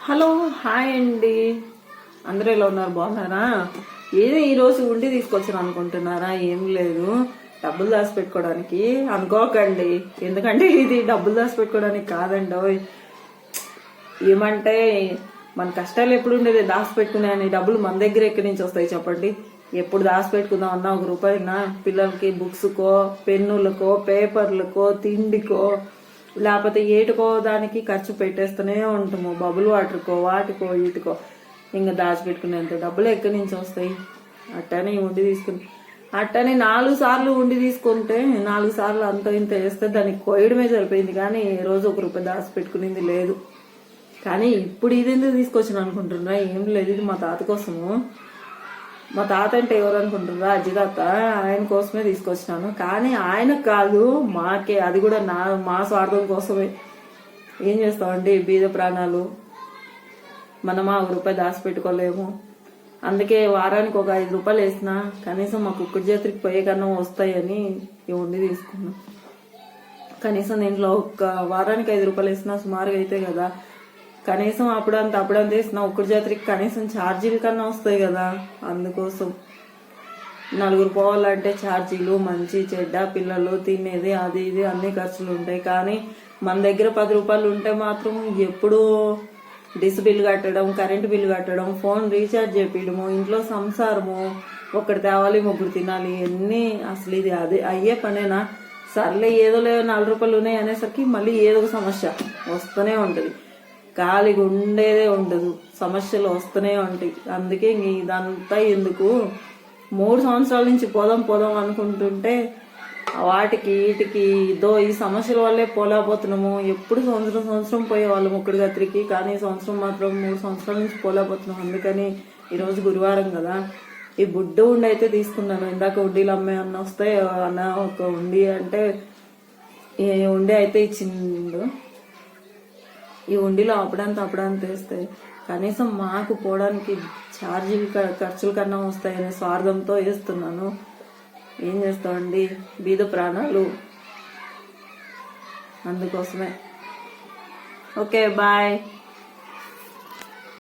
Hello hi అండి. అందరూ ఎలా ఉన్నారు? బాగున్నారా? ఏదో ఈరోజు ఉండి తీసుకొచ్చాను అనుకుంటున్నారా? ఏం లేదు, డబ్బులు దాచిపెట్టుకోవడానికి అనుకోకండి. ఎందుకంటే ఇది డబ్బులు దాచిపెట్టుకోవడానికి కాదండి. ఏమంటే మన కష్టాలు ఎప్పుడు ఉండేది దాచిపెట్టుకునే అని డబ్బులు మన దగ్గర ఎక్కడి నుంచి వస్తాయి చెప్పండి? ఎప్పుడు దాచిపెట్టుకుందాం అన్నా ₹1 పిల్లలకి బుక్స్కో, పెన్నులకో, పేపర్లకో, తిండికో, లేకపోతే ఏటుకో దానికి ఖర్చు పెట్టేస్తూనే ఉంటాము. బబుల్ వాటర్కో, వాటికో వీటికో. ఇంకా దాచిపెట్టుకునేంత డబ్బులు ఎక్కడి నుంచి వస్తాయి? అట్టని ఉండి తీసుకుని అట్టని 4 సార్లు ఉండి తీసుకుంటే 4 సార్లు అంత ఇంత వేస్తే దానికి కోయడమే సరిపోయింది. కానీ ఏ రోజు ₹1 దాచిపెట్టుకునేది లేదు. కానీ ఇప్పుడు ఇది ఎందుకు తీసుకొచ్చాను అనుకుంటున్నా? ఏం లేదు, ఇది మా తాత కోసము. మా తాత అంటే ఎవరు అనుకుంటున్నారా? అజ్జి తాత. ఆయన కోసమే తీసుకొచ్చినాను. కానీ ఆయనకు కాదు, మాకే. అది కూడా మా స్వార్థం కోసమే. ఏం చేస్తామండి, బీద ప్రాణాలు. మనమా ₹1 దాచిపెట్టుకోలేము. అందుకే వారానికి ఒక ₹5 వేసినా కనీసం మా కుక్కడి జాతరికి పోయే కన్నా వస్తాయని ఉండి తీసుకున్నాం. కనీసం దీంట్లో ఒక వారానికి ₹5 వేసినా సుమారుగా అయితే కదా, కనీసం అప్పుడంత వేసిన ఒక్కడి జాతరికి కనీసం ఛార్జీల కన్నా వస్తాయి కదా. అందుకోసం నలుగురు పోవాలంటే ఛార్జీలు, మంచి చెడ్డ, పిల్లలు తినేది, అది ఇది అన్ని ఖర్చులు ఉంటాయి. కానీ మన దగ్గర ₹10 ఉంటే మాత్రం ఎప్పుడు డిస్ బిల్ కట్టడం, కరెంటు బిల్లు కట్టడం, ఫోన్ రీఛార్జ్ చేపించడము, ఇంట్లో సంసారము, ఒక్కటి తేవాలి, ముగ్గురు తినాలి, ఎన్ని అసలు ఇది అదే అయ్యే పనేనా? సర్లే ఏదో లేదు ₹4 ఉన్నాయి అనేసరికి మళ్ళీ ఏదో ఒక సమస్య వస్తూనే ఉంటుంది. ఖాళీగా ఉండేదే ఉండదు, సమస్యలు వస్తూనే ఉంటాయి. అందుకే ఇదంతా ఎందుకు, 3 సంవత్సరాల నుంచి పోదాం అనుకుంటుంటే వాటికి వీటికి ఈ సమస్యల వల్లే పోలేకపోతున్నాము. ఎప్పుడు సంవత్సరం పోయేవాళ్ళం ఒక్కడి గత్రికి, కానీ సంవత్సరం మాత్రం 3 సంవత్సరాల నుంచి పోలేకపోతున్నాం. అందుకని ఈరోజు గురువారం కదా, ఈ బుడ్డ ఉండి అయితే తీసుకున్నాను. ఇందాక ఉండీలు అమ్మే అన్న వస్తే అన్న ఒక ఉండి అంటే ఈ ఉండి అయితే ఇచ్చిండు. ఈ ఉండిలో అప్పుడంత వేస్తే కనీసం మాకు పోవడానికి ఛార్జీలు ఖర్చుల కన్నా వస్తాయనే స్వార్థంతో వేస్తున్నాను. ఏం చేస్తామండి, బీద ప్రాణాలు. అందుకోసమే. Okay, bye.